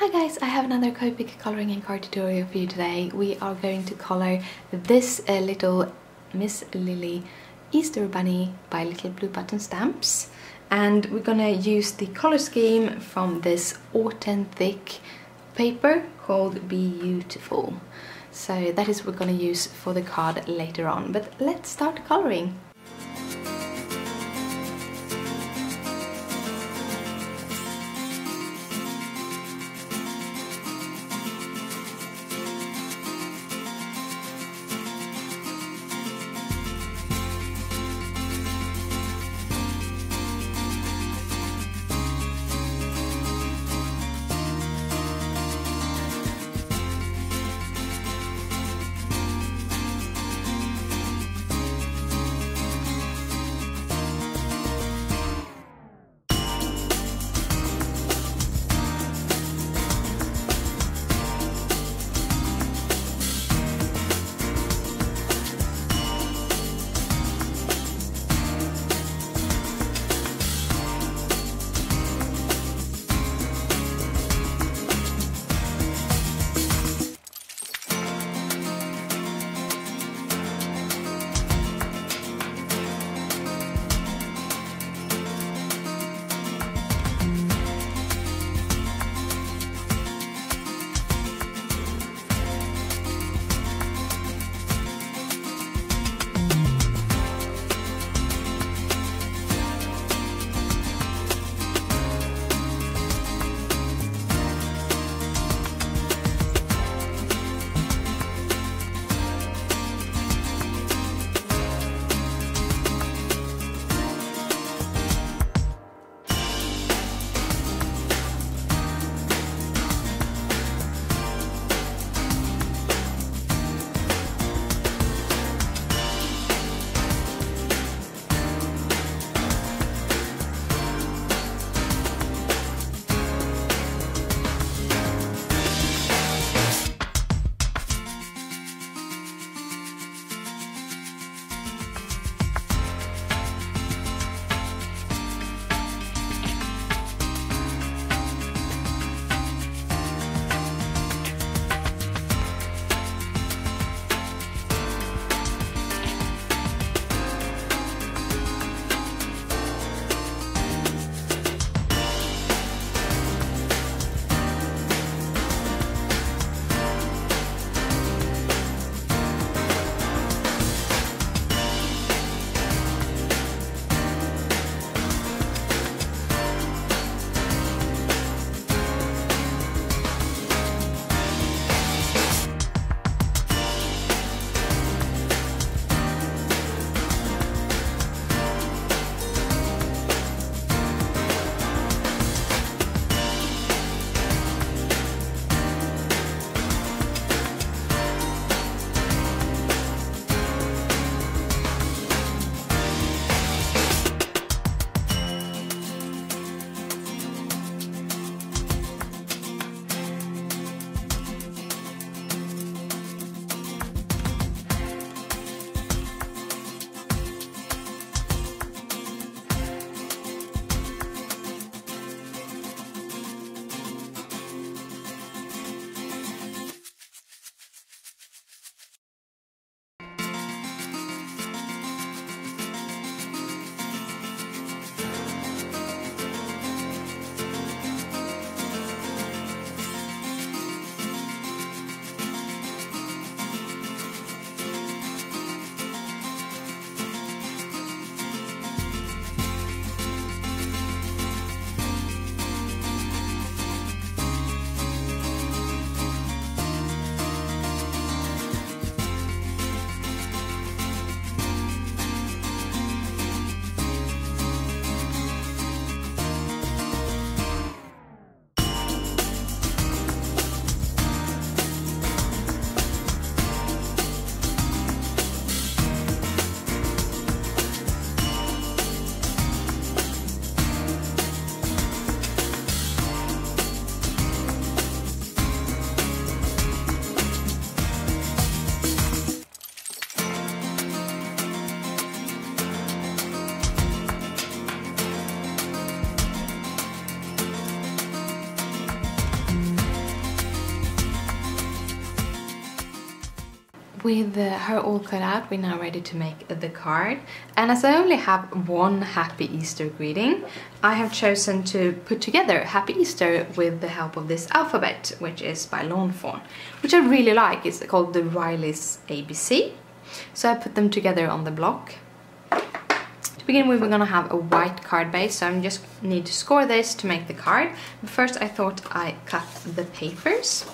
Hi guys, I have another Copic coloring and card tutorial for you today. We are going to color this little Miss Lily Easter Bunny by Little Blue Button Stamps, and we're gonna use the color scheme from this authentic paper called Beautiful. So that is what we're gonna use for the card later on, but let's start coloring. with her all cut out, we're now ready to make the card. And as I only have one Happy Easter greeting, I have chosen to put together Happy Easter with the help of this alphabet, which is by Lawn Fawn, which I really like. It's called the Riley's ABC. So I put them together on the block. To begin with, we're gonna have a white card base, so I just need to score this to make the card. But first I thought I cut the papers.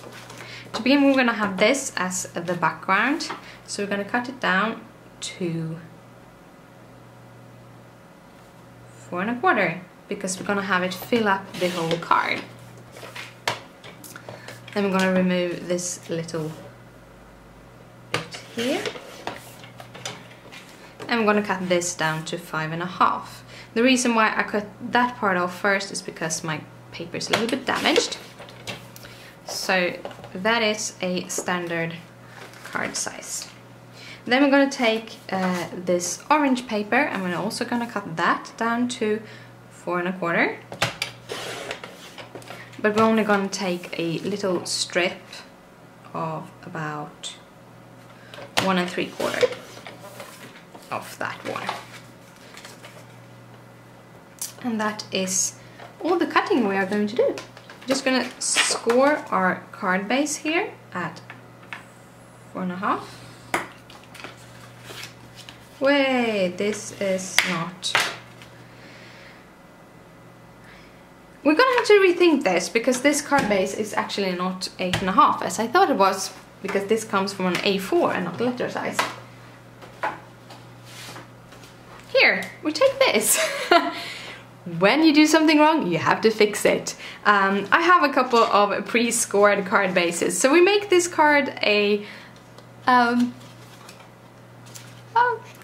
To begin, we're gonna have this as the background. So we're gonna cut it down to 4 1/4 because we're gonna have it fill up the whole card. Then we're gonna remove this little bit here. And we're gonna cut this down to 5 1/2. The reason why I cut that part off first is because my paper is a little bit damaged. So that is a standard card size. Then we're going to take this orange paper and we're also going to cut that down to 4 1/4. But we're only going to take a little strip of about 1 3/4 of that one. And that is all the cutting we are going to do. Just gonna score our card base here at 4 1/2. Wait, this is not... We're gonna have to rethink this because this card base is actually not 8 1/2 as I thought it was, because this comes from an A4 and not letter size. Here, we take this. When you do something wrong, you have to fix it. I have a couple of pre-scored card bases, so we make this card a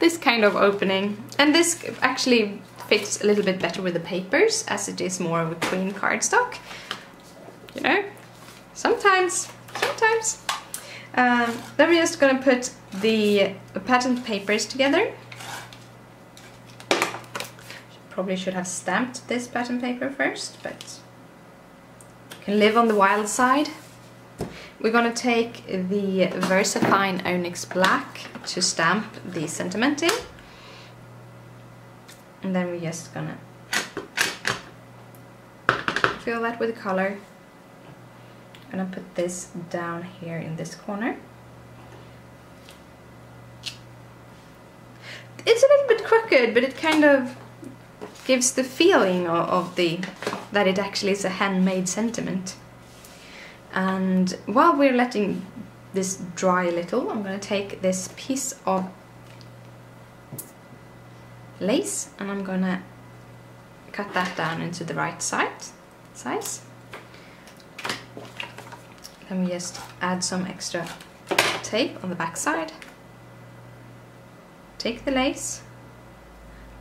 this kind of opening, and this actually fits a little bit better with the papers as it is more of a clean cardstock. You know, sometimes. Then we're just gonna put the patterned papers together. Probably should have stamped this pattern paper first, but you can live on the wild side. We're gonna take the VersaFine Onyx Black to stamp the sentiment in. And then we're just gonna fill that with color. I'm gonna put this down here in this corner. It's a little bit crooked, but it kind of gives the feeling of that it actually is a handmade sentiment. And while we're letting this dry a little, I'm going to take this piece of lace and I'm going to cut that down into the right size. Then we just add some extra tape on the back side. Take the lace,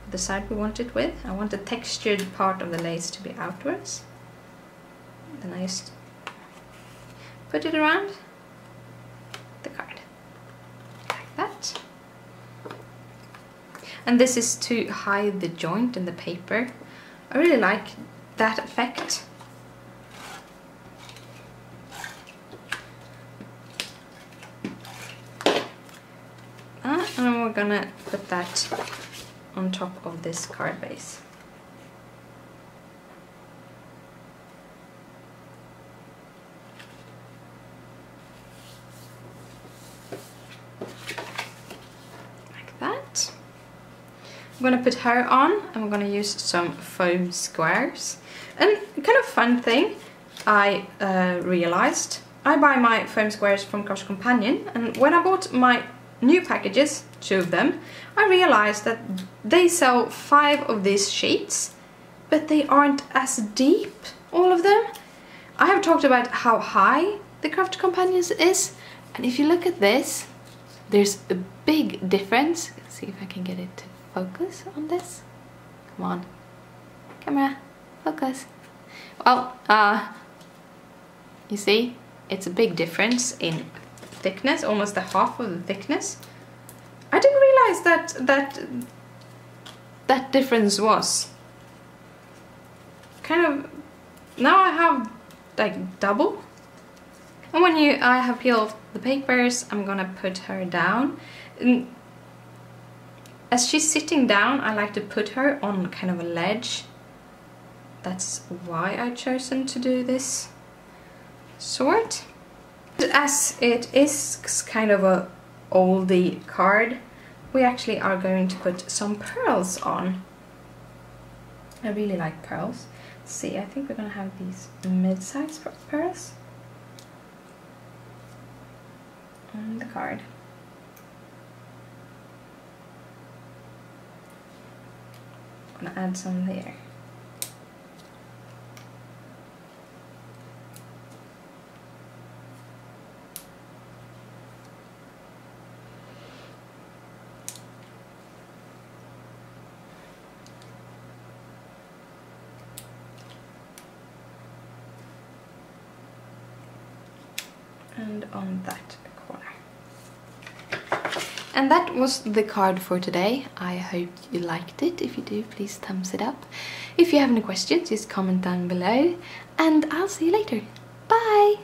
the side we want it with. I want the textured part of the lace to be outwards. Then I just put it around the card, like that. And this is to hide the joint in the paper. I really like that effect. And then we're gonna put that on top of this card base. Like that. I'm gonna put her on and we're gonna use some foam squares. And kind of fun thing I realized, I buy my foam squares from Craft Companion, and when I bought my new packages, 2 of them, I realized that they sell 5 of these sheets, but they aren't as deep, all of them. I have talked about how high the Craft Companions is, and if you look at this, there's a big difference. Let's see if I can get it to focus on this. Come on, camera, focus. Well, you see, it's a big difference in thickness, almost a half of the thickness. I didn't realize that difference was kind of, now I have like double. And when I have peeled the papers, I'm gonna put her down. As she's sitting down, I like to put her on kind of a ledge. That's why I've chosen to do this sort. As it is kind of a oldie card, we actually are going to put some pearls on. I really like pearls. Let's see, I think we're gonna have these mid-size pearls on the card. I'm gonna add some there. And on that corner. And that was the card for today. I hope you liked it. If you do, please thumbs it up. If you have any questions, just comment down below. And I'll see you later. Bye!